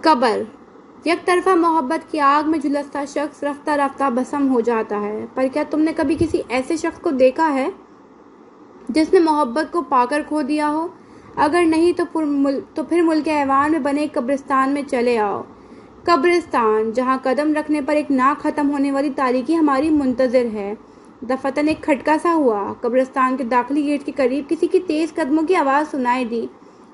कब्र। एक तरफा मोहब्बत की आग में झुलसता शख्स रफ्ता रफ्ता भस्म हो जाता है, पर क्या तुमने कभी किसी ऐसे शख्स को देखा है जिसने मोहब्बत को पाकर खो दिया हो? अगर नहीं तो फिर मुल्क ऐवान में बने कब्रिस्तान में चले आओ। कब्रिस्तान, जहाँ कदम रखने पर एक ना खत्म होने वाली तारीकी हमारी मुंतजिर है। दफतन एक खटका सा हुआ। कब्रिस्तान के दाखिली गेट के करीब किसी की तेज कदमों की आवाज़ सुनाई दी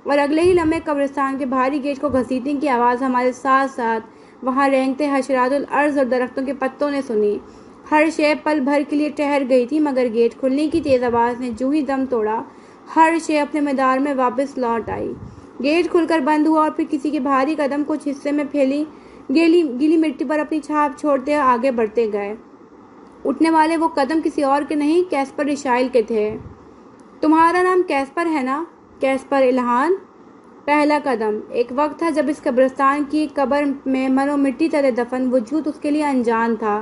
और अगले ही लम्हे कब्रिस्तान के बाहरी गेट को घसीटने की आवाज़ हमारे साथ साथ वहाँ रेंगते हशरातुल अर्ज़ और दरख्तों के पत्तों ने सुनी। हर शय पल भर के लिए ठहर गई थी, मगर गेट खुलने की तेज़ आवाज़ ने जूं ही दम तोड़ा, हर शय अपने मैदान में वापस लौट आई। गेट खुलकर बंद हुआ और फिर किसी के भारी कदम कुछ हिस्से में फैली गीली मिट्टी पर अपनी छाप छोड़ते आगे बढ़ते गए। उठने वाले वो कदम किसी और के नहीं, कैस्पर रिशाइल के थे। तुम्हारा नाम कैस्पर है ना? Caspar Ilhan. पहला कदम। एक वक्त था जब इस कब्रिस्तान की कब्र में मनो मिट्टी तले दफन वजूद उसके लिए अनजान था।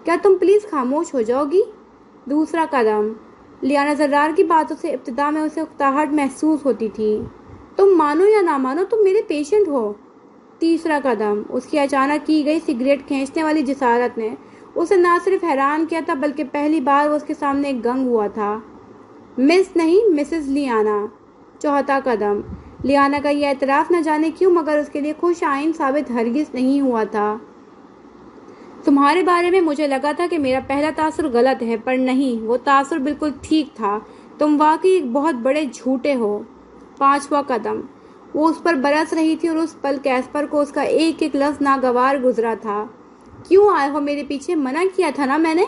क्या तुम प्लीज़ खामोश हो जाओगी? दूसरा कदम। लियाना जर्रार की बातों से इब्तिदा में उसे उकताहट महसूस होती थी। तुम मानो या ना मानो, तुम मेरे पेशेंट हो। तीसरा कदम। उसकी अचानक की गई सिगरेट खींचने वाली जिसारत ने उसे ना सिर्फ हैरान किया था, बल्कि पहली बार वो उसके सामने एक गंग हुआ था। मिस नहीं, मिसेस लियाना। चौथा कदम। लियाना का यह एतराफ़ न जाने क्यों मगर उसके लिए खुश आइन साबित हरगिज़ नहीं हुआ था। तुम्हारे बारे में मुझे लगा था कि मेरा पहला तासुर गलत है, पर नहीं, वो तासुर बिल्कुल ठीक था। तुम वाकई एक बहुत बड़े झूठे हो। पांचवा कदम। वो उस पर बरस रही थी और उस पल कैस्पर को उसका एक एक लफ्ज़ नागवार गुजरा था। क्यों आए हो मेरे पीछे? मना किया था ना मैंने।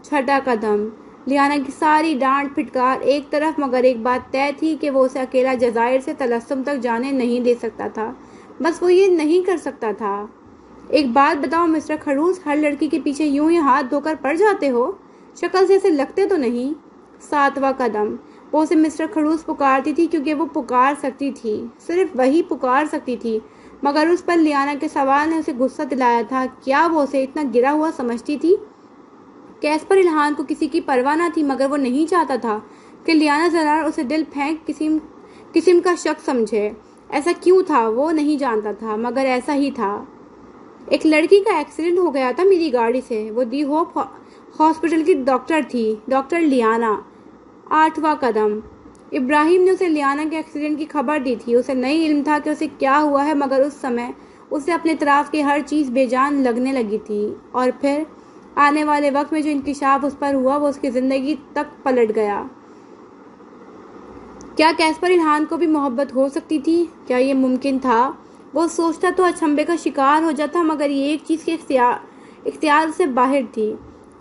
छठा कदम। लियाना की सारी डांट फिटकार एक तरफ, मगर एक बात तय थी कि वो उसे अकेला जज़ायर से तलस्सुम तक जाने नहीं दे सकता था। बस वो ये नहीं कर सकता था। एक बात बताओ मिस्टर खड़ूस, हर लड़की के पीछे यूं ही हाथ धोकर पड़ जाते हो? शक्ल से ऐसे लगते तो नहीं। सातवां कदम। वो उसे मिस्टर खड़ूस पुकारती थी क्योंकि वो पुकार सकती थी, सिर्फ वही पुकार सकती थी। मगर उस पर लियाना के सवाल ने उसे गुस्सा दिलाया था। क्या वो उसे इतना गिरा हुआ समझती थी? कैस्पर इल्हान को किसी की परवाह न थी, मगर वो नहीं चाहता था कि लियाना जर्रार उसे दिल फेंक किस्म का शख्स समझे। ऐसा क्यों था वो नहीं जानता था, मगर ऐसा ही था। एक लड़की का एक्सीडेंट हो गया था मेरी गाड़ी से। वो दी होप हॉस्पिटल की डॉक्टर थी, डॉक्टर लियाना। आठवां कदम। इब्राहिम ने उसे लियाना के एक्सीडेंट की खबर दी थी। उसे नहीं इल्म था कि उसे क्या हुआ है, मगर उस समय उसे अपने इतराफ़ की हर चीज़ बेजान लगने लगी थी। और फिर आने वाले वक्त में जो इंकिशाफ उस पर हुआ वो उसकी ज़िंदगी तक पलट गया। क्या कैस्पर इल्हान को भी मोहब्बत हो सकती थी? क्या ये मुमकिन था? वो सोचता तो अचंभे का शिकार हो जाता, मगर ये एक चीज़ के इख्तियार से बाहर थी।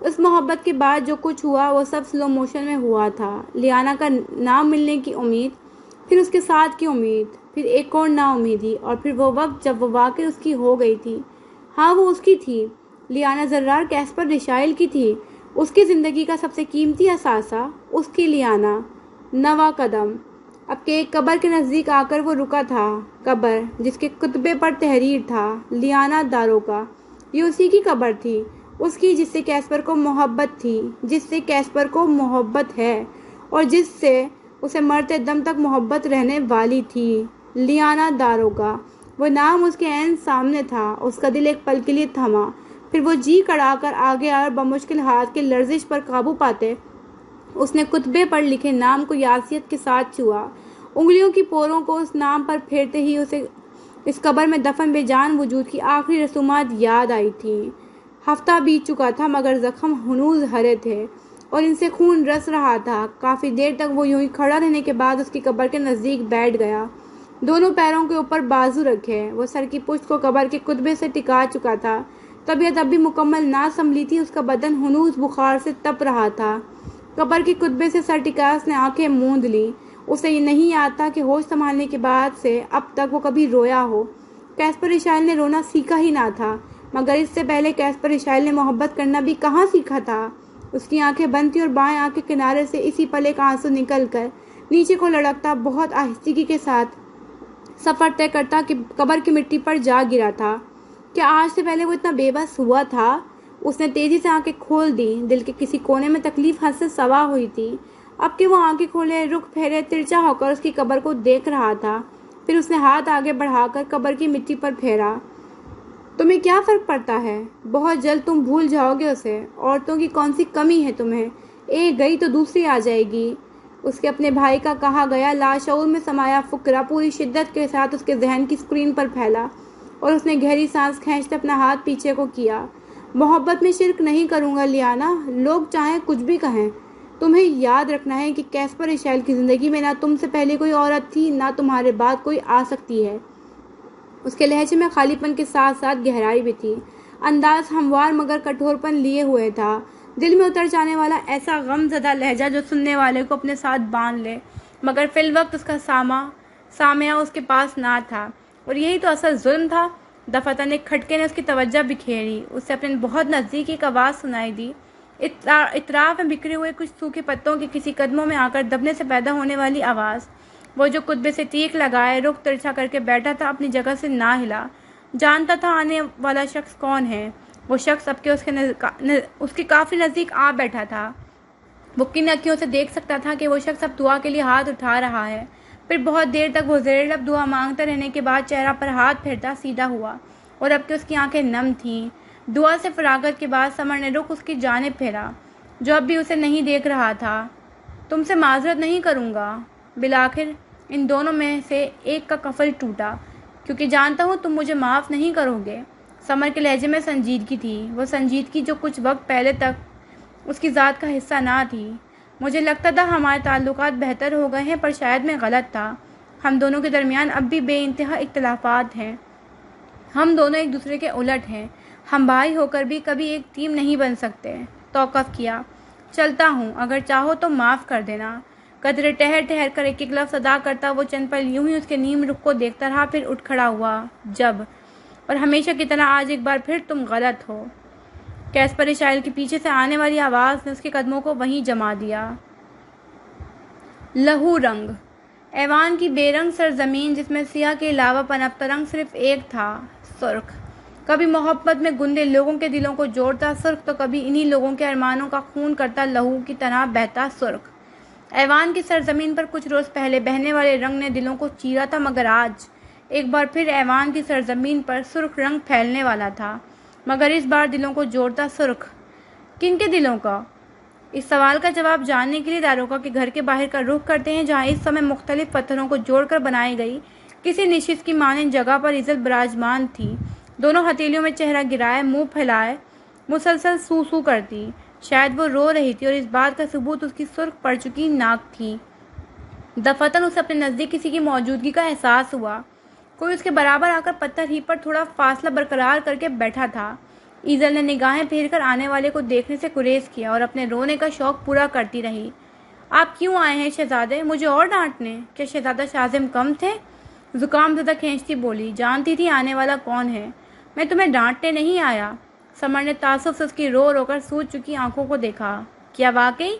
उस मोहब्बत के बाद जो कुछ हुआ वो सब स्लो मोशन में हुआ था। लियाना का नाम मिलने की उम्मीद, फिर उसके साथ की उम्मीद, फिर एक और नाउमीदी, और फिर वो वक्त जब वो वाकई उसकी हो गई थी। हाँ, वो उसकी थी। लियाना जर्रार कैस्पर रिशाइल की थी। उसकी ज़िंदगी का सबसे कीमती असासा, उसकी लियाना। नवा कदम। अब के एक कब्र के नज़दीक आकर वो रुका था। कब्र जिसके कुतबे पर तहरीर था, लियाना दारोगा। ये उसी की कब्र थी, उसकी जिससे कैस्पर को मोहब्बत थी, जिससे कैस्पर को मोहब्बत है और जिससे उसे मरते दम तक मोहब्बत रहने वाली थी। लियाना दारोगा। वो नाम उसके ऐन सामने था। उसका दिल एक पल के लिए थमा, फिर वो जी कड़ाकर आगे आया और बमुश्किल हाथ के लर्जिश पर काबू पाते उसने कुतबे पर लिखे नाम को यासियत के साथ छुआ। उंगलियों की पोरों को उस नाम पर फेरते ही उसे इस कब्र में दफन बेजान वजूद की आखिरी रसूमात याद आई थी। हफ्ता बीत चुका था, मगर जख्म हनूज हरे थे और इनसे खून रस रहा था। काफ़ी देर तक वो यूं ही खड़ा रहने के बाद उसकी कब्र के नज़दीक बैठ गया। दोनों पैरों के ऊपर बाजू रखे, वो सर की पुश्त को कब्र के कुतबे से टिका चुका था। तबीयत अब भी मुकम्मल ना संभली थी। उसका बदन हनूज बुखार से तप रहा था। कब्र के कुतबे से सर टिका उसने आंखें मूंद ली। उसे ये नहीं याद था कि होश संभालने के बाद से अब तक वो कभी रोया हो। कैस्पर रिशाइल ने रोना सीखा ही ना था, मगर इससे पहले कैस्पर रिशाइल ने मोहब्बत करना भी कहाँ सीखा था। उसकी आंखें बंद थी और बाएं आंख के किनारे से इसी पल एक आंसू निकल कर नीचे को लड़कता बहुत आहिस्ती के साथ सफ़र तय करता कि कब्र की मिट्टी पर जा गिरा था। क्या आज से पहले वो इतना बेबस हुआ था? उसने तेजी से आंखें खोल दी। दिल के किसी कोने में तकलीफ हद से सवा हुई थी। अब कि वो आंखें खोले, रुख फेरे, तिरछा होकर उसकी कब्र को देख रहा था। फिर उसने हाथ आगे बढ़ाकर कब्र की मिट्टी पर फेरा। तुम्हें क्या फर्क पड़ता है? बहुत जल्द तुम भूल जाओगे उसे। औरतों की कौन सी कमी है तुम्हें? एक गई तो दूसरी आ जाएगी। उसके अपने भाई का कहा गया लाशऊर में समाया फुकरा पूरी शिद्दत के साथ उसके जहन की स्क्रीन पर फैला और उसने गहरी सांस खींचते अपना हाथ पीछे को किया। मोहब्बत में शिरक नहीं करूँगा लियाना, लोग चाहें कुछ भी कहें। तुम्हें याद रखना है कि कैस्पर इशैल की ज़िंदगी में ना तुमसे पहले कोई औरत थी, ना तुम्हारे बाद कोई आ सकती है। उसके लहजे में खालीपन के साथ साथ गहराई भी थी। अंदाज हमवार मगर कठोरपन लिए हुए था, दिल में उतर जाने वाला ऐसा गमज़दा लहजा जो सुनने वाले को अपने साथ बांध ले, मगर फिल वक्त उसका सामया उसके पास ना था। और यही तो असल जुल्म था। दफातन एक खटके ने उसकी तवज्जो बिखेरी। उससे अपने बहुत नज़दीक एक आवाज़ सुनाई दी, इतराफ में बिखरे हुए कुछ सूखे पत्तों के किसी कदमों में आकर दबने से पैदा होने वाली आवाज़। वो जो कुत्बे से तीक लगाए रुख तिरछा करके बैठा था, अपनी जगह से ना हिला। जानता था आने वाला शख्स कौन है। वो शख्स अब के उसके काफ़ी नज़दीक आ बैठा था। वो किन अखियों से देख सकता था कि वो शख्स अब दुआ के लिए हाथ उठा रहा है। फिर बहुत देर तक वो ज़ेर लब दुआ मांगता रहने के बाद चेहरा पर हाथ फेरता सीधा हुआ और अब के उसकी आंखें नम थीं। दुआ से फरागत के बाद समर ने रुख उसकी जानिब फेरा, जो अब भी उसे नहीं देख रहा था। तुमसे माजरत नहीं करूँगा। बिलाखिर इन दोनों में से एक का कफल टूटा, क्योंकि जानता हूँ तुम मुझे माफ़ नहीं करोगे। समर के लहजे में संजीदगी थी, वो संजीदगी जो कुछ वक्त पहले तक उसकी ज़ात का हिस्सा ना थी। मुझे लगता था हमारे ताल्लुकात बेहतर हो गए हैं, पर शायद मैं गलत था। हम दोनों के दरमियान अब भी बेइंतहा इख्तलाफात हैं। हम दोनों एक दूसरे के उलट हैं। हम भाई होकर भी कभी एक टीम नहीं बन सकते। तौक़ुफ़ किया। चलता हूँ, अगर चाहो तो माफ़ कर देना। कदरे ठहर ठहर कर एक एक लफ्ज़ अदा करता वो चंद पल यूं ही उसके नीम रुख को देखता रहा, फिर उठ खड़ा हुआ। जब और हमेशा की तरह आज एक बार फिर तुम गलत हो। कैस्पर इशैल के पीछे से आने वाली आवाज़ ने उसके कदमों को वहीं जमा दिया। लहू रंग ऐवान की बेरंग सरजमीन, जिसमें सियाह के अलावा पनपता रंग सिर्फ एक था, सुर्ख। कभी मोहब्बत में गुंदे लोगों के दिलों को जोड़ता सुर्ख, तो कभी इन्हीं लोगों के अरमानों का खून करता लहू की तरह बहता सुर्ख। ऐवान की सरजमीन पर कुछ रोज़ पहले बहने वाले रंग ने दिलों को चीरा था, मगर आज एक बार फिर ऐवान की सरजमीन पर सुर्ख रंग फैलने वाला था, मगर इस बार दिलों को जोड़ता सुर्ख। किन के दिलों का? इस सवाल का जवाब जानने के लिए दारोगा के घर के बाहर का रुख करते हैं, जहाँ इस समय मुख्तलिफ पत्थरों को जोड़कर बनाई गई किसी निशित की मानंद जगह पर इज़्ज़त विराजमान थी। दोनों हथेलियों में चेहरा गिराए, मुंह फैलाए मुसलसल सू सू करती। शायद वो रो रही थी और इस बात का सबूत उसकी सुर्ख पड़ चुकी नाक थी। दफातन उसे अपने नज़दीक किसी की मौजूदगी का एहसास हुआ। कोई उसके बराबर आकर पत्थर ही पर थोड़ा फासला बरकरार करके बैठा था। ईज़ल ने निगाहें फेर कर आने वाले को देखने से गुरेज किया और अपने रोने का शौक पूरा करती रही। आप क्यों आए हैं शहजादे? मुझे और डांटने? क्या शहजादा शाजिम कम थे? जुकाम ज़दा खींचती बोली। जानती थी आने वाला कौन है। मैं तुम्हें डांटने नहीं आया। समर ने तासुफ से उसकी रो रो कर सूज चुकी आंखों को देखा। क्या वाकई?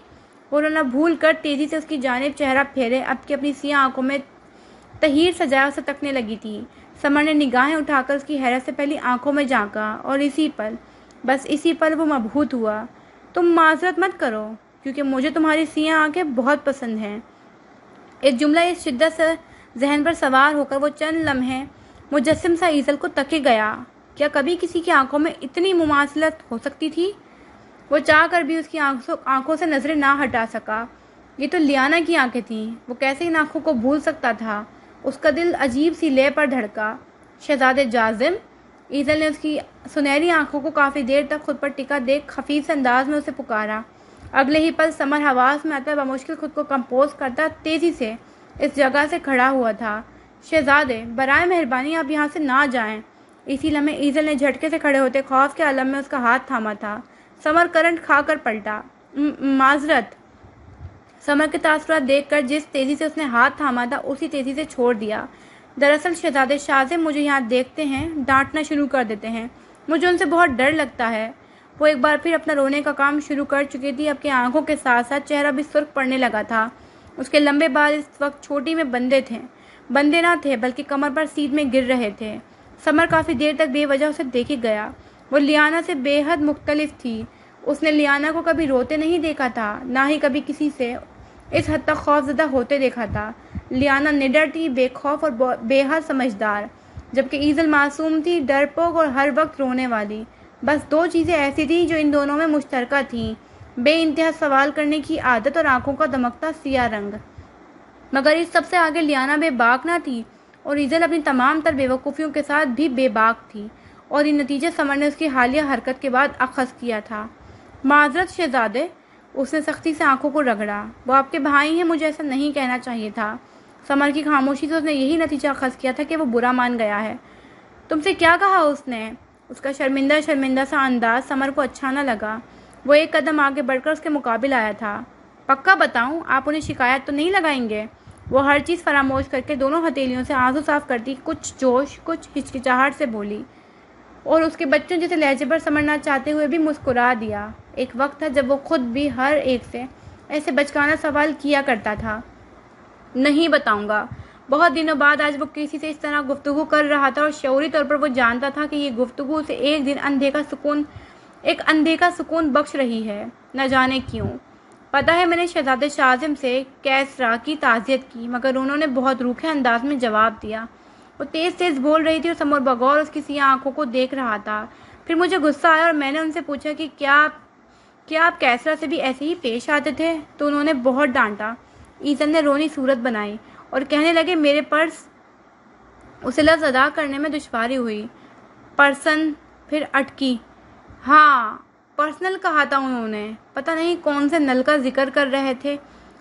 वो रोना भूल कर तेजी से उसकी जानिब चेहरा फेरे, अब की अपनी सियाह आंखों में तहीर सजाया उसे तकने लगी थी। समर ने निगाहें उठाकर उसकी हैरत से पहली आंखों में झांका और इसी पल, बस इसी पल वो मबहूत हुआ। तुम माजरत मत करो, क्योंकि मुझे तुम्हारी सियाह आंखें बहुत पसंद हैं। एक जुमला इस शिद्दत से जहन पर सवार होकर वो चंद लम्हे मुजस्सिम सा ईज़ल को तके गया। क्या कभी किसी की आंखों में इतनी मुमासलत हो सकती थी? वो चाह कर भी उसकी आंखों से नजरें ना हटा सका। ये तो लियाना की आंखें थीं। वो कैसे इन आंखों को भूल सकता था? उसका दिल अजीब सी लय पर धड़का। शहजादे जाजिम? ईज़ल ने उसकी सुनहरी आंखों को काफ़ी देर तक खुद पर टिका देख खफीफ अंदाज में उसे पुकारा। अगले ही पल समर हवास में आता बमुश्किल खुद को कंपोज करता तेज़ी से इस जगह से खड़ा हुआ था। शहजादे, बराए मेहरबानी आप यहाँ से ना जाएं। इसी लम्हे ईज़ल ने झटके से खड़े होते खौफ के आलम में उसका हाथ थामा था। समर करंट खाकर पलटा। माजरत। समर के तासुरात देखकर जिस तेज़ी से उसने हाथ थामा था, उसी तेज़ी से छोड़ दिया। दरअसल शहजादे शाजिम मुझे यहाँ देखते हैं, डांटना शुरू कर देते हैं। मुझे उनसे बहुत डर लगता है। वो एक बार फिर अपना रोने का काम शुरू कर चुकी थी। अब की आंखों के साथ साथ चेहरा भी सुर्ख पड़ने लगा था। उसके लंबे बाल इस वक्त छोटी में बंदे ना थे, बल्कि कमर पर सीध में गिर रहे थे। समर काफ़ी देर तक बेवजह उसे देखे गया। वो लियाना से बेहद मुख्तलिफ थी। उसने लियाना को कभी रोते नहीं देखा था, ना ही कभी किसी से इस हद तक खौफजदा होते देखा था। लियाना निडर थी, बेखौफ और बेहद समझदार, जबकि ईजल मासूम थी, डरपोक और हर वक्त रोने वाली। बस दो चीज़ें ऐसी थीं जो इन दोनों में मुश्तरका थीं, बेइंतहा सवाल करने की आदत और आंखों का दमकता सियाह रंग। मगर इस सबसे आगे लियाना बेबाक ना थी, और ईजल अपनी तमाम तर बेवकूफ़ियों के साथ भी बेबाक थी, और ये नतीजे समर ने उसकी हालिया हरकत के बाद अखज़ किया था। माजरत शहजादे, उसने सख्ती से आंखों को रगड़ा। वो आपके भाई हैं, मुझे ऐसा नहीं कहना चाहिए था। समर की खामोशी से उसने यही नतीजा अखज़ किया था कि वो बुरा मान गया है। तुमसे क्या कहा उसने? उसका शर्मिंदा शर्मिंदा सा अंदाज समर को अच्छा न लगा। वो एक कदम आगे बढ़कर उसके मुकाबिल आया था। पक्का बताऊं, आप उन्हें शिकायत तो नहीं लगाएंगे? वो हर चीज़ फरामोश करके दोनों हथेलियों से आंसू साफ करती, कुछ जोश कुछ हिचकिचाहट से बोली, और उसके बच्चों जैसे लहजे पर समझना चाहते हुए भी मुस्कुरा दिया। एक वक्त था जब वो खुद भी हर एक से ऐसे बचकाना सवाल किया करता था। नहीं बताऊंगा। बहुत दिनों बाद आज वो किसी से इस तरह गुफ्तगू कर रहा था, और शऊरी तौर पर वो जानता था कि ये गुफ्तगू उसे एक दिन एक अंधे का सुकून बख्श रही है। न जाने क्यों। पता है, मैंने शहजादे शाजिम से कैसरा की ताज़ियत की, मगर उन्होंने बहुत रूखे अंदाज में जवाब दिया। वो तेज़ तेज़ बोल रही थी और समर बगौर उसकी सियाह आंखों को देख रहा था। फिर मुझे गुस्सा आया और मैंने उनसे पूछा कि क्या आप कैसरा से भी ऐसे ही पेश आते थे? तो उन्होंने बहुत डांटा। ईजल ने रोनी सूरत बनाई और कहने लगे, मेरे पर्स। उसे लफ्ज़ अदा करने में दुश्वारी हुई। पर्सन, फिर अटकी। हाँ, पर्सनल कहा था उन्होंने। पता नहीं कौन से नल का जिक्र कर रहे थे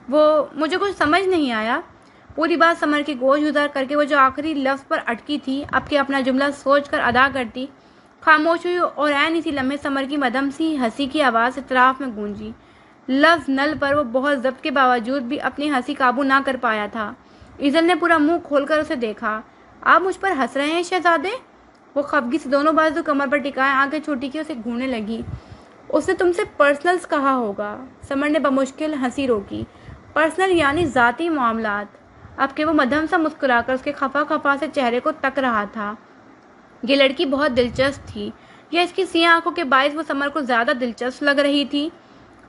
वो, मुझे कुछ समझ नहीं आया। पूरी बात समर की गोश गुजार करके वो जो आखिरी लफ्ज़ पर अटकी थी, अब के अपना जुमला सोच कर अदा करती, खामोश हुई, और ऐन इसी लम्हे समर की मदम सी हंसी की आवाज़ इतराफ़ में गूंजी। लफ्ज़ नल पर वो बहुत ज़ब्त के बावजूद भी अपनी हंसी काबू ना कर पाया था। ईजल ने पूरा मुंह खोलकर उसे देखा। आप मुझ पर हंस रहे हैं शहजादे? वो खफगी से दोनों बाजू कमर पर टिकाए आंखें छोटी की उसे घूरने लगी। उसने तुमसे पर्सनल्स कहा होगा। समर ने बमुश्किल हंसी रोकी। पर्सनल यानी ज़ाती मामलात। अब के वो मध्यम सा मुस्कुराकर उसके खफा खफा से चेहरे को तक रहा था। ये लड़की बहुत दिलचस्प थी, या इसकी सियाह आंखों के बायस वो समर को ज़्यादा दिलचस्प लग रही थी।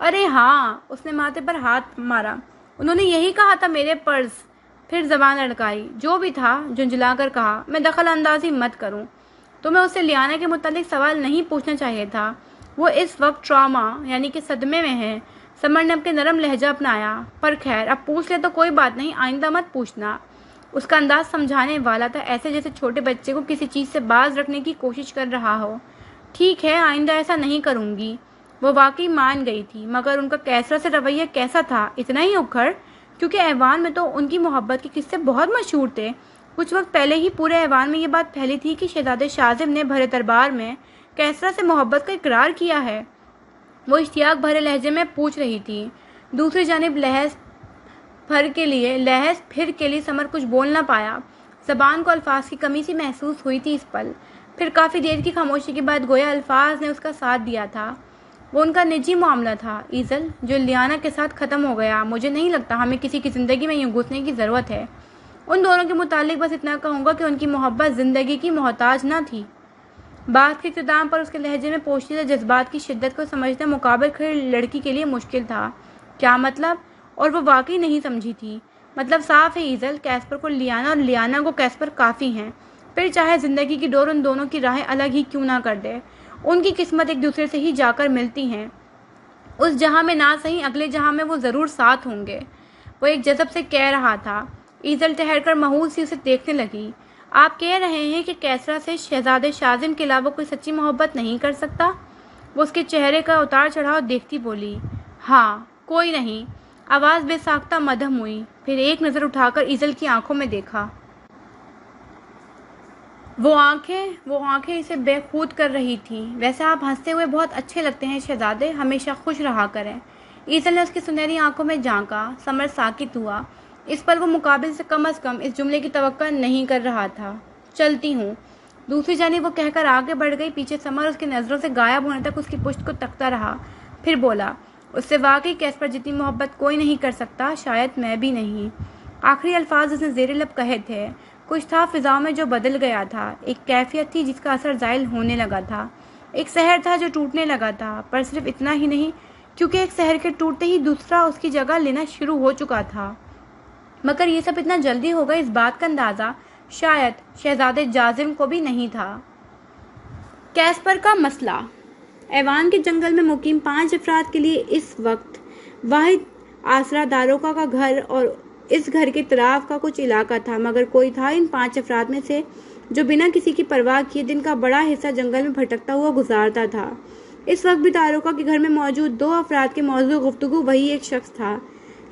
अरे हाँ, उसने माथे पर हाथ मारा। उन्होंने यही कहा था, मेरे पर्स। फिर जबान अड़काई। जो भी था, झुंझला कर कहा, मैं दखल अंदाजी मत करूं। तुम्हें उससे लियाना के मुतालिक सवाल नहीं पूछना चाहिए था। वो इस वक्त ट्रॉमा यानी कि सदमे में है। समर ने अपने नरम लहजा अपनाया। पर खैर, अब पूछ ले तो कोई बात नहीं, आइंदा मत पूछना। उसका अंदाज समझाने वाला था, ऐसे जैसे छोटे बच्चे को किसी चीज़ से बाज रखने की कोशिश कर रहा हो। ठीक है, आइंदा ऐसा नहीं करूँगी। वो वाकई मान गई थी, मगर उनका कैसरा से रवैया कैसा था? इतना ही उखड़? क्योंकि ऐवान में तो उनकी मोहब्बत के किस्से बहुत मशहूर थे। कुछ वक्त पहले ही पूरे ऐवान में ये बात फैली थी कि शहजादे शाजिम ने भरे दरबार में कैसरा से मोहब्बत का इकरार किया है। वो इश्तियाक भरे लहजे में पूछ रही थी। दूसरी जानिब लहज फिर के लिए समर कुछ बोल ना पाया। जबान को अल्फाज की कमी सी महसूस हुई थी इस पल। फिर काफ़ी देर की खामोशी के बाद गोया अल्फाज ने उसका साथ दिया था। वो उनका निजी मामला था ईजल, जो लियाना के साथ ख़त्म हो गया। मुझे नहीं लगता हमें किसी की ज़िंदगी में यूँ घुसने की ज़रूरत है। उन दोनों के मुतालिक बस इतना कहूँगा कि उनकी मोहब्बत ज़िंदगी की मोहताज न थी। बात के इख्तिताम पर उसके लहजे में पोशीदा जज्बात की शिद्दत को समझना मुकाबिल खड़ी लड़की के लिए मुश्किल था। क्या मतलब? और वो वाकई नहीं समझी थी। मतलब साफ है ईजल, कैस्पर को लियाना और लियाना को कैस्पर काफ़ी हैं। फिर चाहे ज़िंदगी की डोर उन दोनों की राहें अलग ही क्यों ना कर दे, उनकी किस्मत एक दूसरे से ही जाकर मिलती हैं। उस जहां में ना सही, अगले जहां में वो ज़रूर साथ होंगे। वो एक जज़ब से कह रहा था। ईजल ठहर कर महूल सी उसे देखने लगी। आप कह रहे हैं कि कैसरा से शहजादे शाजिम के अलावा कोई सच्ची मोहब्बत नहीं कर सकता? वो उसके चेहरे का उतार चढ़ाव देखती बोली। हाँ, कोई नहीं। आवाज़ बेसाख्ता मध्यम हुई। फिर एक नज़र उठाकर ईजल की आंखों में देखा। वो आंखें इसे बेखुद कर रही थीं। वैसे आप हंसते हुए बहुत अच्छे लगते हैं शहजादे, हमेशा खुश रहा करें। ईजल ने उसकी सुनहरी आंखों में झांका। समर साकित हुआ। इस पर वो मुकाबिल से कम इस जुमले की तवक्को नहीं कर रहा था। चलती हूँ। दूसरी जानिब वो कहकर आगे बढ़ गई। पीछे समर उसकी नज़रों से गायब होने तक उसकी पुश्त को तकता रहा। फिर बोला, उससे वाकई कैस्पर जितनी मोहब्बत कोई नहीं कर सकता, शायद मैं भी नहीं। आखिरी अल्फाज उसने ज़ेरे लब कहे थे। कुछ था फ़िज़ा में जो बदल गया था। एक कैफियत थी जिसका असर ज़ाइल होने लगा था। एक सहर था जो टूटने लगा था। पर सिर्फ इतना ही नहीं, क्योंकि एक शहर के टूटते ही दूसरा उसकी जगह लेना शुरू हो चुका था। मगर ये सब इतना जल्दी होगा, इस बात का अंदाज़ा शायद शहजादे जाजिम को भी नहीं था। कैस्पर का मसला। ऐवान के जंगल में मुकीम 5 अफराद के लिए इस वक्त वाहिद आसरा दारोगा का घर और इस घर के तराफ का कुछ इलाका था। मगर कोई था इन 5 अफराद में से जो बिना किसी की परवाह किए दिन का बड़ा हिस्सा जंगल में भटकता हुआ गुजारता था। इस वक्त भी दारोगा के घर में मौजूद 2 अफराद के मौजूद गुफ्तगू वही एक शख्स था।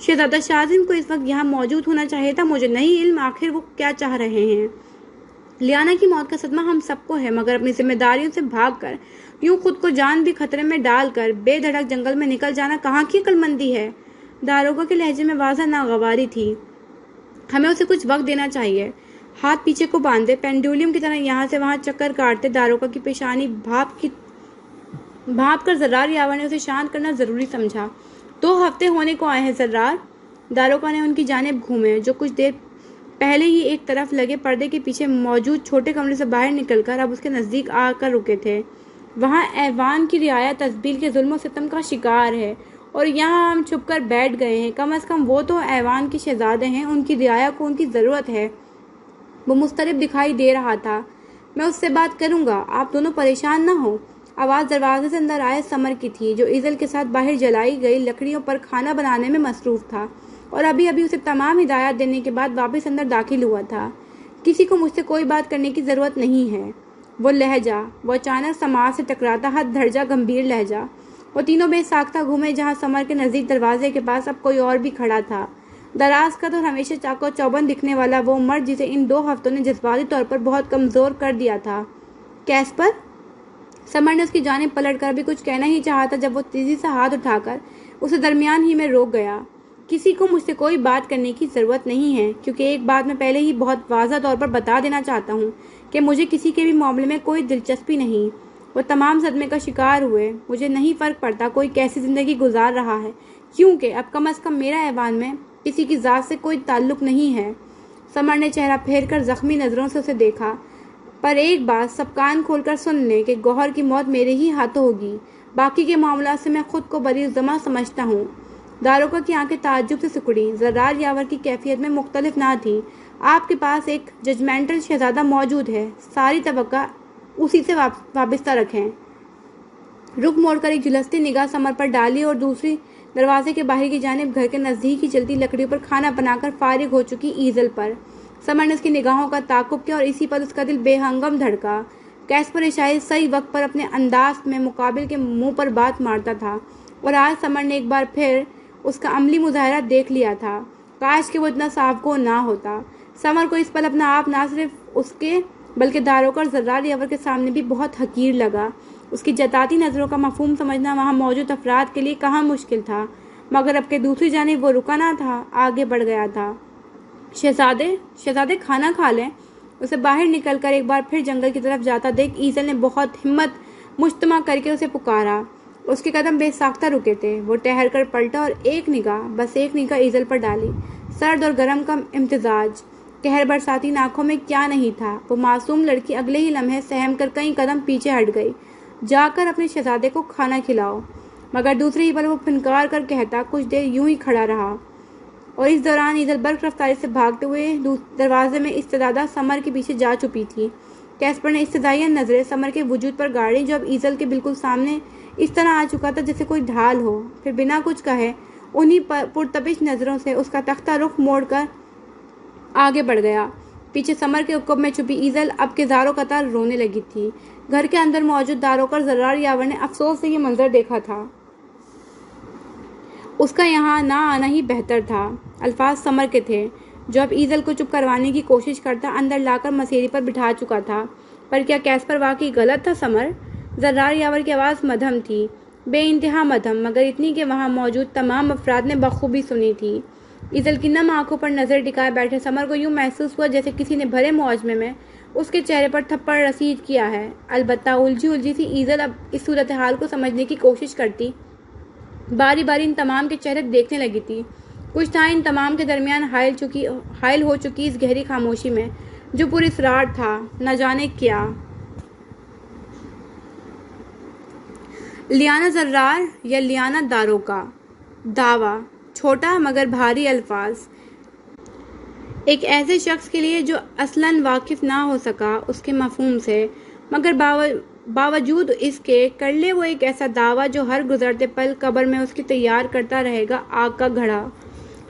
शहजादा शाजिम को इस वक्त यहाँ मौजूद होना चाहिए था। मुझे नहीं इल्म आखिर वो क्या चाह रहे हैं। लियाना की मौत का सदमा हम सबको है, मगर अपनी जिम्मेदारियों से भागकर यूं खुद को जान भी खतरे में डालकर बेधड़क जंगल में निकल जाना कहाँ की अक्लमंदी है। दारोगा के लहजे में वाज़ह नागवारी थी। हमें उसे कुछ वक्त देना चाहिए। हाथ पीछे को बांधे पेंडुलियम की तरह यहाँ से वहाँ चक्कर काटते दारोगा की पेशानी भाप कर जर्रार यावर ने उसे शांत करना जरूरी समझा। 2 हफ्ते होने को आए हैं जर्रार। दारोगा ने उनकी जानिब घूमे, जो कुछ देर पहले ही एक तरफ लगे पर्दे के पीछे मौजूद छोटे कमरे से बाहर निकलकर अब उसके नज़दीक आकर रुके थे। वहाँ ऐवान की रियाया तस्बील के जुल्म सितम का शिकार है और यहाँ हम छुप कर बैठ गए हैं। कम अज़ कम वो तो ऐवान के शहजादे हैं, उनकी रियाया को उनकी ज़रूरत है। वो मुस्तरब दिखाई दे रहा था। मैं उससे बात करूँगा, आप दोनों परेशान ना हो। आवाज़ दरवाजे से अंदर आए समर की थी, जो ईजल के साथ बाहर जलाई गई लकड़ियों पर खाना बनाने में मसरूफ़ था और अभी अभी उसे तमाम हिदायत देने के बाद वापस अंदर दाखिल हुआ था। किसी को मुझसे कोई बात करने की ज़रूरत नहीं है। वो लहजा, वो अचानक समाज से टकराता हद धर्जा गंभीर लहजा। वो तीनों बेसाख्ता घूमे, जहाँ समर के नज़दीक दरवाजे के पास अब कोई और भी खड़ा था। दराज का तो हमेशा चाको चौबंद दिखने वाला वो मर्द जिसे इन 2 हफ्तों ने जज्बाती तौर पर बहुत कमज़ोर कर दिया था। कैस्पर? समर ने उसकी जानिब पलट कर अभी कुछ कहना ही चाहा था जब वो तेजी से हाथ उठाकर उसे दरमियान ही में रोक गया। किसी को मुझसे कोई बात करने की ज़रूरत नहीं है, क्योंकि एक बात मैं पहले ही बहुत वाज़ा तौर पर बता देना चाहता हूँ कि मुझे किसी के भी मामले में कोई दिलचस्पी नहीं। वो तमाम सदमे का शिकार हुए। मुझे नहीं फ़र्क पड़ता कोई कैसी ज़िंदगी गुजार रहा है, क्योंकि अब कम अज़ कम मेरा ऐवान में किसी की ज़ात से कोई ताल्लुक़ नहीं है। समर ने चेहरा फेर कर ज़ख्मी नज़रों से उसे देखा। पर एक बात सब कान खोलकर सुन लें कि गौहर की मौत मेरे ही हाथों होगी। बाकी के मामला से मैं खुद को बरी ज़मा समझता हूँ। दारोगा की आंखें ताज्जुब से सिकुड़ी। जर्रार यावर की कैफियत में मुख्तलिफ ना थी। आपके पास एक जजमेंटल शहजादा मौजूद है, सारी तवक्का उसी से वाबस्ता रखें। रुख मोड़कर एक झुलसती निगाह समर पर डाली और दूसरी दरवाजे के बाहर की जानिब घर के नज़दीक ही जलती लकड़ियों पर खाना बनाकर फारिग हो चुकी ईजल पर। समर ने उसकी निगाहों का ताक़ुब किया और इसी पर उसका दिल बेहंगम धड़का। कैस्पर शायद सही वक्त पर अपने अंदाज में मुकाबिल के मुंह पर बात मारता था और आज समर ने एक बार फिर उसका अमली मुजाहरा देख लिया था। काश कि वो इतना साफ़गो ना होता। समर को इस पल अपना आप ना सिर्फ उसके बल्कि दारोगा और जर्रार यावर के सामने भी बहुत हकीर लगा। उसकी जताती नज़रों का मफहूम समझना वहाँ मौजूद अफराद के लिए कहाँ मुश्किल था, मगर अब के दूसरी जानिब वो रुका ना था, आगे बढ़ गया था। शहजादे खाना खा लें। उसे बाहर निकलकर एक बार फिर जंगल की तरफ जाता देख ईजल ने बहुत हिम्मत मुश्तमा करके उसे पुकारा। उसके कदम बेसाख्ता रुके थे। वो ठहर कर पलटा और बस एक निगाह ईजल पर डाली। सर्द और गर्म का इम्तिजाज, कहर बरसाती आंखों में क्या नहीं था। वो मासूम लड़की अगले ही लम्हे सहम कर कई कदम पीछे हट गई। जाकर अपने शहजादे को खाना खिलाओ। मगर दूसरे ही पल वो फनकार कर कहता। कुछ देर यूं ही खड़ा रहा और इस दौरान ईजल बर्क रफ्तारी से भागते हुए दरवाजे में इस्तेदादा समर के पीछे जा चुकी थी। कैस्पर ने इस्तेदायन नज़रें समर के वजूद पर गाड़ी, जो अब ईजल के बिल्कुल सामने इस तरह आ चुका था जैसे कोई ढाल हो। फिर बिना कुछ कहे उन्हीं पुरतपिश नज़रों से उसका तख्ता रुख मोड़कर आगे बढ़ गया। पीछे समर के उक्कब में छुपी ईजल अब के ज़ारो कतार रोने लगी थी। घर के अंदर मौजूद दारोगा और जर्रार यावर ने अफसोस से ये मंजर देखा था। उसका यहाँ ना आना ही बेहतर था। अल्फाज समर के थे, जो अब ईजल को चुप करवाने की कोशिश करता अंदर लाकर मसेरी पर बिठा चुका था। पर क्या कैस्पर वाकई गलत था? समर? जर्रार यावर की आवाज़ मध्यम थी, बेइंतहा मध्यम, मगर इतनी कि वहाँ मौजूद तमाम अफराद ने बखूबी सुनी थी। ईजल की नम आंखों पर नज़र टिकाए बैठे समर को यूँ महसूस हुआ जैसे किसी ने भरे मौजमे में उसके चेहरे पर थप्पड़ रसीद किया है। अलबत्ता उलझी सी ईजल अब इस सूरत हाल को समझने की कोशिश करती बारी बारी इन तमाम के चेहरे देखने लगी थी। कुछ था इन तमाम के दरमियान हायल हो चुकी इस गहरी खामोशी में, जो पुरस्रार था, न जाने क्या। लियाना जर्रार या लियाना दारों का दावा, छोटा मगर भारी अल्फाज, एक ऐसे शख्स के लिए जो असलन वाकिफ ना हो सका उसके मफहूम से, मगर बावजूद इसके कर ले वो एक ऐसा दावा जो हर गुजरते पल कब्र में उसकी तैयार करता रहेगा आग का घड़ा।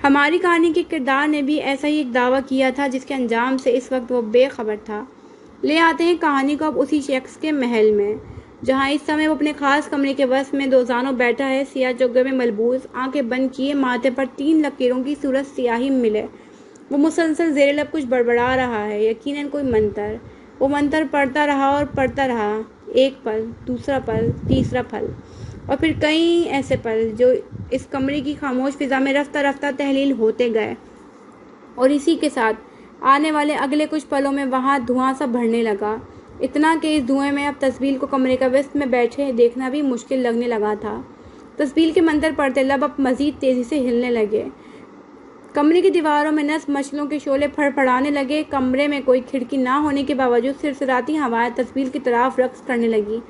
हमारी कहानी के किरदार ने भी ऐसा ही एक दावा किया था जिसके अंजाम से इस वक्त वो बेखबर था। ले आते हैं कहानी को अब उसी शख्स के महल में, जहाँ इस समय वो अपने खास कमरे के वस में दोजानों बैठा है, सियाह चोगे में मलबूस, आंखें बंद किए, माथे पर 3 लकीरों की सूरत स्याही मिले। वो मुसलसल ज़ेरे लब कुछ बड़बड़ा रहा है, यकीनन कोई मंतर। वो मंतर पढ़ता रहा और पढ़ता रहा, एक पल, दूसरा पल, तीसरा पल, और फिर कई ऐसे पल जो इस कमरे की खामोश फिजा में रफ्ता रफ्ता तहलील होते गए। और इसी के साथ आने वाले अगले कुछ पलों में वहाँ धुआं सा भरने लगा, इतना कि इस धुएं में अब तस्बील को कमरे का वस्त में बैठे देखना भी मुश्किल लगने लगा था। तस्बील के मंतर पढ़ते लब अब मज़ीद तेज़ी से हिलने लगे। कमरे की दीवारों में नस मशलों के शोले फड़फड़ाने लगे। कमरे में कोई खिड़की ना होने के बावजूद सिरसिराती हवाएं तस्बील की तरफ रक्स करने लगी,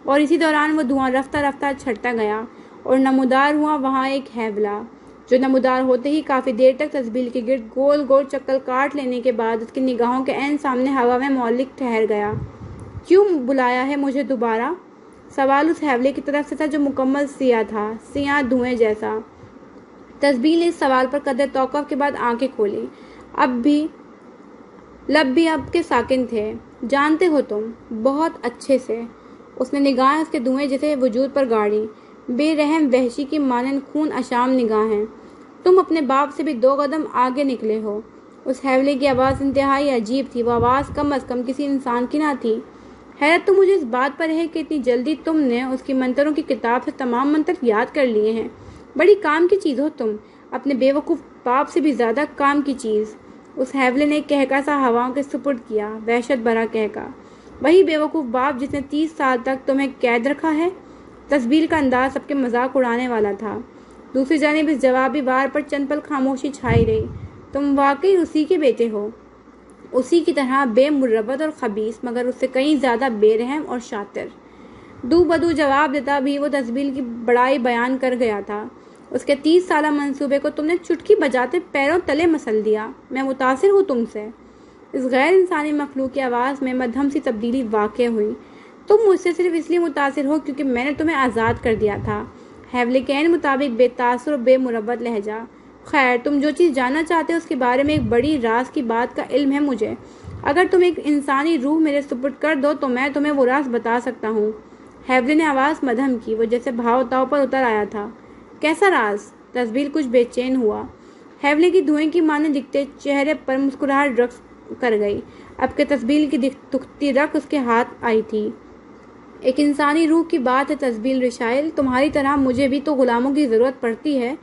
और इसी दौरान वो धुआं रफ्ता रफ्ता छटता गया और नमूदार हुआ वहाँ एक हैवला, जो नमूदार होते ही काफ़ी देर तक तस्बील के गिर्द गोल गोल चक्कर काट लेने के बाद उसकी निगाहों के ऐन सामने हवा में मौलिक ठहर गया। क्यों बुलाया है मुझे दोबारा? सवाल उस हैवले की तरफ से था जो मुकम्मल सियाह था, सियाह धुएं जैसा। तस्बील ने इस सवाल पर कदर तौक़ुफ़ के बाद आंखें खोली। लब भी अब के साकिन थे। जानते हो तुम, बहुत अच्छे से। उसने निगाहें उसके धुएं जैसे वजूद पर गाड़ी, बेरहम वहशी की मानन खून अशाम निगाहें। तुम अपने बाप से भी 2 कदम आगे निकले हो। उस हैवले की आवाज़ इंतहाई अजीब थी। वो आवाज़ कम अज़ कम किसी इंसान की ना थी। हैरत तो मुझे इस बात पर है कि इतनी जल्दी तुमने उसकी मंतरों की किताब से तमाम मंतर याद कर लिए हैं। बड़ी काम की चीज़ हो तुम, अपने बेवकूफ़ बाप से भी ज़्यादा काम की चीज़। उस हैवले ने कहका सा हवाओं के सुपुर्द किया, वहशत भरा कहका। वही बेवकूफ़ बाप जिसने 30 साल तक तुम्हें कैद रखा है। तस्बील का अंदाज सबके मजाक उड़ाने वाला था। दूसरी जानिब इस जवाबी वार पर चंद पल खामोशी छाई रही। तुम वाकई उसी के बेटे हो, उसी की तरह बेमुरवत और खबीस, मगर उससे कहीं ज़्यादा बेरहम और शातिर। दू बदू जवाब देता भी वो तस्बील की बड़ाई बयान कर गया था। उसके 30 साला मंसूबे को तुमने चुटकी बजाते पैरों तले मसल दिया। मैं मुतासिर हूँ तुमसे। इस गैर इंसानी मखलूक की आवाज़ में मध्यम सी तब्दीली वाक़ हुई। तुम मुझसे सिर्फ इसलिए मुतासिर हो क्योंकि मैंने तुम्हें आज़ाद कर दिया था। हैवले के मुताबिक बेतासुर और बेमुरवत लहजा। खैर, तुम जो चीज़ जानना चाहते हो उसके बारे में एक बड़ी राज की बात का इल्म है मुझे। अगर तुम एक इंसानी रूह मेरे सुपुर्द कर दो तो मैं तुम्हें वो राज बता सकता हूँ। हैवले ने आवाज़ मध्यम की, वो जैसे भाव ताव पर उतर आया था। कैसा राज? तस्बील कुछ बेचैन हुआ। हैवले की धुएं की माने दिखते चेहरे पर मुस्कुराहट रक्स कर गई। अब के तस्बील की दुखती रख उसके हाथ आई थी। एक इंसानी रूह की बात है तस्बील रिशाइल, तुम्हारी तरह मुझे भी तो गुलामों की ज़रूरत पड़ती है।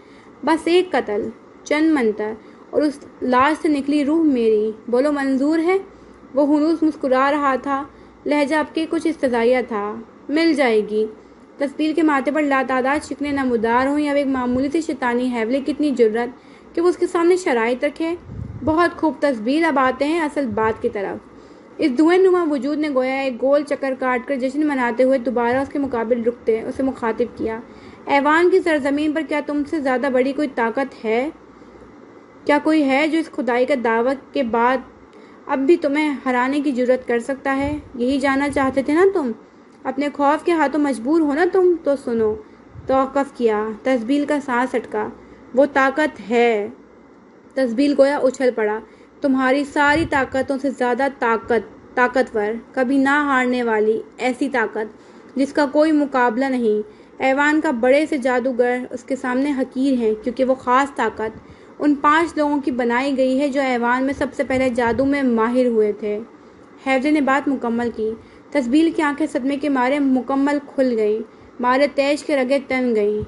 बस एक कत्ल, चंद मंतर, और उस लाश से निकली रूह मेरी। बोलो, मंजूर है? वो हुनूस मुस्कुरा रहा था, लहजा अब के कुछ इस्तज़ाइया था। मिल जाएगी। तस्बील के माथे पर लातादाद शिकने नमूदार हों या एक मामूली सी शैतानी हैवले की इतनी जुर्रत कि वो उसके सामने शराइत रखे। बहुत खूब तस्बील, अब आते हैं असल बात की तरफ। इस धुएं नुमा वजूद ने गोया एक गोल चक्कर काट कर जश्न मनाते हुए दोबारा उसके मुकाबिल रुकते उसे मुखातिब किया। ऐवान की सरजमीन पर क्या तुमसे ज़्यादा बड़ी कोई ताकत है? क्या कोई है जो इस खुदाई का दावा के बाद अब भी तुम्हें हराने की जुर्रत कर सकता है? यही जानना चाहते थे ना तुम? अपने खौफ के हाथों मजबूर हो ना तुम? तो सुनो। तौक़ुफ़ किया। तस्बील का सांस अटका। वो ताकत है। तस्बील गोया उछल पड़ा। तुम्हारी सारी ताकतों से ज़्यादा ताकतवर, कभी ना हारने वाली ऐसी ताकत जिसका कोई मुकाबला नहीं। ऐवान का बड़े से जादूगर उसके सामने हकीर हैं, क्योंकि वो ख़ास ताकत उन 5 लोगों की बनाई गई है जो ऐवान में सबसे पहले जादू में माहिर हुए थे। हैवले ने बात मुकम्मल की। तस्बील की आंखें सदमे के मारे मुकम्मल खुल गईं, मारे तेज के रगे तन गईं।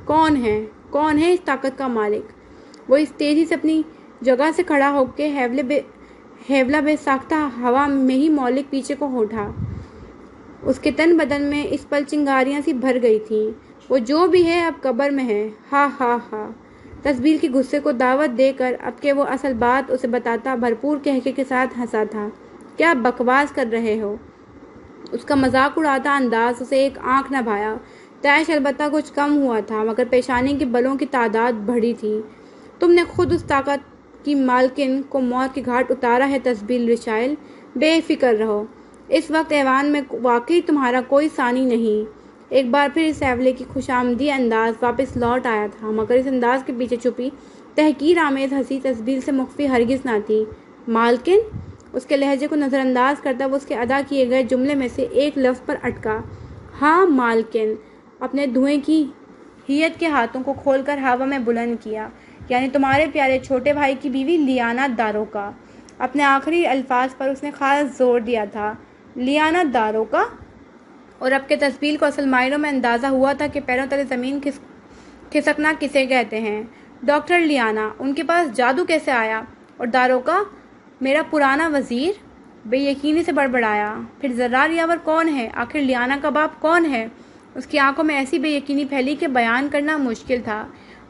कौन है इस ताकत का मालिक? वो इस तेज़ी से अपनी जगह से खड़ा होकर हैवला बेसाख्ता हवा में ही मौलिक पीछे को उठा। उसके तन बदन में इस पल चिंगारियां सी भर गई थी। वो जो भी है अब कब्र में है। हा हा हा। तस्बील के गुस्से को दावत देकर अब के वो असल बात उसे बताता भरपूर कहके के साथ हंसा था। क्या बकवास कर रहे हो? उसका मजाक उड़ाता अंदाज उसे एक आंख न भाया। تیش البتہ کچھ کم ہوا تھا، مگر پیشانی کے بلوں کی تعداد بڑھی تھی۔ تم نے خود اس طاقت کی مالکن کو موت کے گھاٹ اتارا ہے تسبیل رشائل، بے فکر رہو۔ اس وقت ایوان میں واقعی تمہارا کوئی ثانی نہیں۔ ایک بار پھر اس سیولے کی خوشامدی انداز واپس لوٹ آیا تھا، مگر اس انداز کے پیچھے چھپی تحقیر آمیز ہنسی تسبیل سے مخفی ہرگز نہ تھی۔ مالکن؟ اس کے لہجے کو نظر انداز کرتا وہ اس کے ادا کیے گئے جملے میں سے ایک لفظ پر اٹکا۔ ہاں مالکن، اپنے دھوئیں کی ہیئت کے ہاتھوں کو کھول کر ہوا میں بلند کیا، یعنی تمہارے پیارے چھوٹے بھائی کی بیوی لیانا داروکا۔ اپنے آخری الفاظ پر اس نے خاص زور دیا تھا۔ لیانا داروکا؟ اور اب کے تسبیل کو اصل معنوں میں اندازہ ہوا تھا کہ پیروں تلے زمین کھسکنا کسے کہتے ہیں۔ ڈاکٹر لیانا، ان کے پاس جادو کیسے آیا؟ اور داروکا میرا پرانا وزیر؟ بے یقینی سے بڑبڑایا۔ پھر زرار یاور کون ہے؟ آخر لیانا کا باپ کون ہے؟ اس کی آنکھوں میں ایسی بے یقینی پھیلی کہ بیان کرنا مشکل تھا۔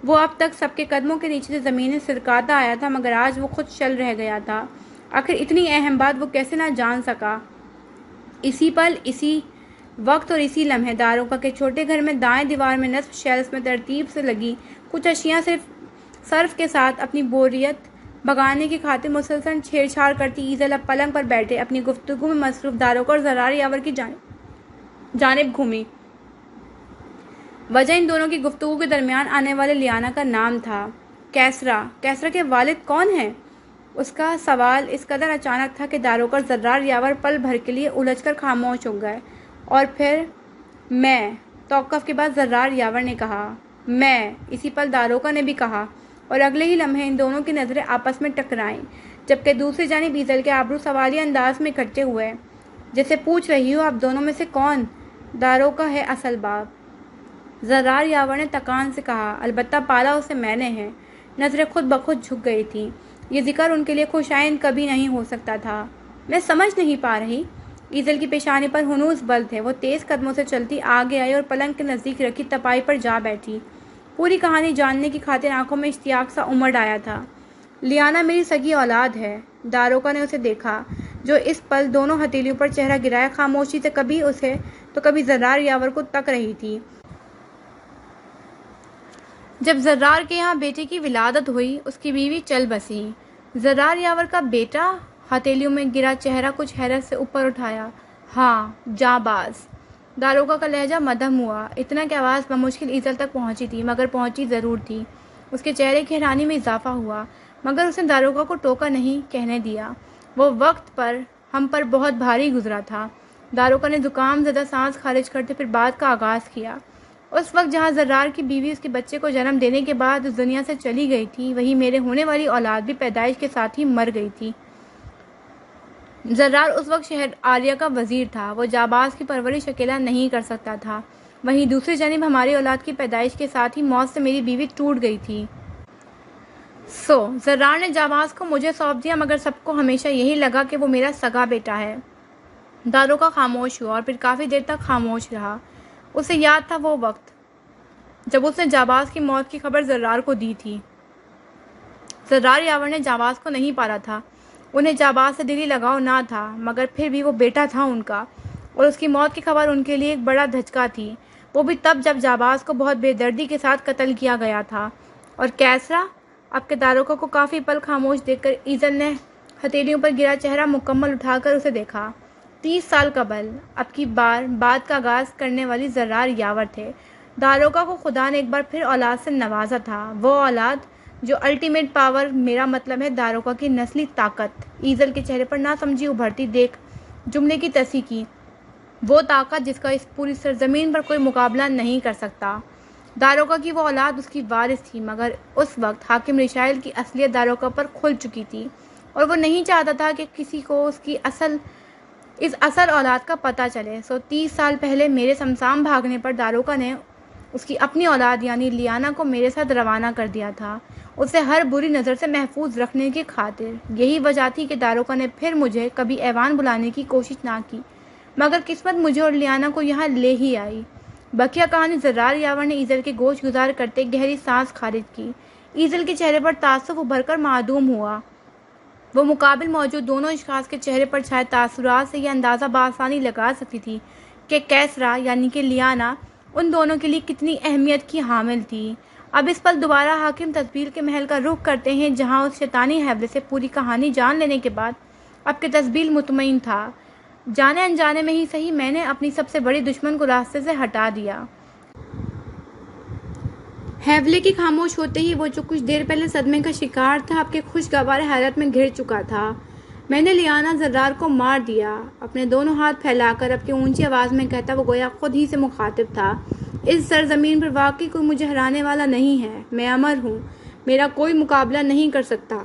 وہ اب تک سب کے قدموں کے نیچے سے زمینیں سرکاتا آیا تھا، مگر آج وہ خود شل رہ گیا تھا۔ آخر اتنی اہم بات وہ کیسے نہ جان سکا؟ اسی پل، اسی وقت اور اسی لمحے داروکا کے چھوٹے گھر میں دائیں دیوار میں نصب شیلف میں ترتیب سے لگی کچھ اشیاء صرف کے ساتھ اپنی بوریت بھگانے کی خاطر مسلسل چھیڑ چھاڑ کرتی ایزل اب پلنگ پر بیٹھے اپنی گفتگو میں مصروف داروکا اور زرار یاور کی جانب گھومی۔ وجہ ان دونوں کی گفتگو کے درمیان آنے والے لیانا کا نام تھا۔ کیسرا کے والد کون ہیں؟ اس کا سوال اس قدر اچانک تھا کہ داروکا اور زرار یاور پل بھر کے لیے الجھ کر خاموش ہو گئے، اور پھر میں توقف کے بعد زرار یاور نے کہا، میں اسی پل داروکا نے بھی کہا، اور اگلے ہی لمحے ان دونوں کی نظریں آپس میں ٹکرائیں، جبکہ دوسری جانب ایزل کے آبرو سوالیہ انداز میں اکٹھے ہوئے، جیسے پوچھ رہی ہو آپ دونوں میں سے کون داروکا ہے اصل باپ؟ زرار یاور نے تکان سے کہا، البتہ پالا اسے میں نے ہے۔ نظریں خود بخود جھک گئی تھیں۔ یہ ذکر ان کے لیے خوشائند کبھی نہیں ہو سکتا تھا۔ میں سمجھ نہیں پا رہی۔ ایزل کی پیشانی پر ہنوز بل تھے۔ وہ تیز قدموں سے چلتی آگے آئی اور پلنگ کے نزدیک رکھی تپائی پر جا بیٹھی۔ پوری کہانی جاننے کی خاطر آنکھوں میں اشتیاق سا امڑ آیا تھا۔ لیانا میری سگی اولاد ہے۔ داروکا نے اسے دیکھا، جو اس پل دونوں ہتھیلیوں پر چہرہ گرائے خاموشی سے کبھی اسے تو کبھی زرار یاور کو تک رہی تھی۔ جب زرار کے یہاں بیٹے کی ولادت ہوئی، اس کی بیوی چل بسی۔ زرار یاور کا بیٹا؟ ہتھیلیوں میں گرا چہرہ کچھ حیرت سے اوپر اٹھایا۔ ہاں، جانباز۔ داروکا کا لہجہ مدھم ہوا، اتنا کہ آواز بمشکل ایزل تک پہنچی تھی، مگر پہنچی ضرور تھی۔ اس کے چہرے کی حیرانی میں اضافہ ہوا، مگر اس نے داروکا کو ٹوکا نہیں، کہنے دیا، وہ وقت ہم پر بہت بھاری گزرا تھا۔ داروکا نے زکام زدہ سانس خارج کرتے پھر بات کا آغاز کیا۔ اس وقت جہاں زرار کی بیوی اس کے بچے کو جنم دینے کے بعد اس دنیا سے چلی گئی تھی، وہیں میرے ہونے والی اولاد بھی پیدائش کے ساتھ ہی مر گئی تھی۔ زرار اس وقت شہر آریہ کا وزیر تھا، وہ جانباز کی پرورش اکیلا نہیں کر سکتا تھا۔ وہیں دوسری جانب ہماری اولاد کی پیدائش کے ساتھ ہی موت سے میری بیوی ٹوٹ گئی تھی۔ زرار نے جانباز کو مجھے سونپ دیا، مگر سب کو ہمیشہ یہی لگا کہ وہ میرا سگا بیٹا ہے۔ داروکا خاموش ہوا اور پھر کافی دیر تک خاموش رہا۔ اسے یاد تھا وہ وقت جب اس نے جانباز کی موت کی خبر زرار کو دی تھی۔ زرار یاور نے جانباز کو نہیں پالا تھا، انہیں جانباز سے دلی لگاؤ نہ تھا، مگر پھر بھی وہ بیٹا تھا ان کا، اور اس کی موت کی خبر ان کے لیے ایک بڑا دھچکا تھی، وہ بھی تب جب جانباز کو بہت بے دردی کے ساتھ قتل کیا گیا تھا۔ اور کیسرا؟ اب کے داروکا کو کافی پل خاموش دیکھ کر ایزل نے ہتھیلیوں پر گرا چہرہ مکمل اٹھا کر اسے دیکھا۔ 30 سال قبل اب کی بار بات کا آغاز کرنے والی زرار یاور تھے۔ داروکا کو خدا نے ایک بار پھر اولاد سے نوازا تھا، وہ اولاد جو الٹیمیٹ پاور، میرا مطلب ہے داروکا کی نسلی طاقت۔ ایزل کے چہرے پر ناسمجھی ابھرتی دیکھ جملے کی تصحیح کی، وہ طاقت جس کا اس پوری سرزمین پر کوئی مقابلہ نہیں کر سکتا۔ داروکا کی وہ اولاد اس کی وارث تھی، مگر اس وقت حاکم رشائل کی اصلیت داروکا پر کھل چکی تھی، اور وہ نہیں چاہتا تھا کہ کسی کو اس اصل اولاد کا پتہ چلے۔ 30 سال پہلے میرے سمسام بھاگنے پر داروکا نے اس کی اپنی اولاد یعنی لیانا کو میرے ساتھ روانہ کر دیا تھا، اسے ہر بری نظر سے محفوظ رکھنے کی خاطر۔ یہی وجہ تھی کہ داروکا نے پھر مجھے کبھی ایوان بلانے کی کوشش نہ کی، مگر قسمت مجھے اور لیانا کو یہاں لے ہی آئی۔ بقیہ کہانی زرار یاور نے ایزل کے گوش گزار کرتے گہری سانس خارج کی۔ ایزل کے چہرے پر تعصب ابھر کر معدوم ہوا۔ وہ مقابل موجود دونوں اشخاص کے چہرے پر چھائے تاثرات سے یہ اندازہ بآسانی لگا سکتی تھی کہ کیسرا یعنی کہ لیانا ان دونوں کے لیے کتنی اہمیت کی حامل تھی۔ اب اس پل دوبارہ حاکم تسبیل کے محل کا رخ کرتے ہیں، جہاں اس شیطانی حیولے سے پوری کہانی جان لینے کے بعد اب کہ تسبیل مطمئن تھا، جانے انجانے میں ہی صحیح، میں نے اپنی سب سے بڑی دشمن کو راستے سے ہٹا دیا۔ حیولے کے خاموش ہوتے ہی وہ جو کچھ دیر پہلے صدمے کا شکار تھا اب کے خوشگوار حیرت میں گھر چکا تھا۔ میں نے لیانا زرار کو مار دیا، اپنے دونوں ہاتھ پھیلا کر اب کی اونچی آواز میں کہتا وہ گویا خود ہی سے مخاطب تھا۔ اس سرزمین پر واقعی کوئی مجھے ہرانے والا نہیں ہے، میں امر ہوں، میرا کوئی مقابلہ نہیں کر سکتا،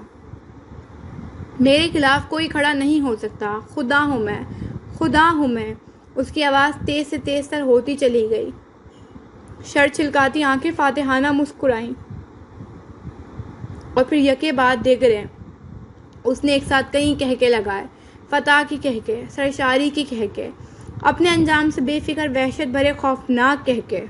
میرے خلاف کوئی کھڑا نہیں ہو سکتا، خدا ہوں میں، خدا ہوں میں۔ اس کی آواز تیز سے تیز تر ہوتی چلی گئی، شر چھلکاتی آنکھیں فاتحانہ مسکرائیں اور پھر یکے بعد دیگرے اس نے ایک ساتھ کئی کہکے لگائے، فتح کی کہکے، سرشاری کی کہکے، اپنے انجام سے بے فکر وحشت بھرے خوفناک کہکے۔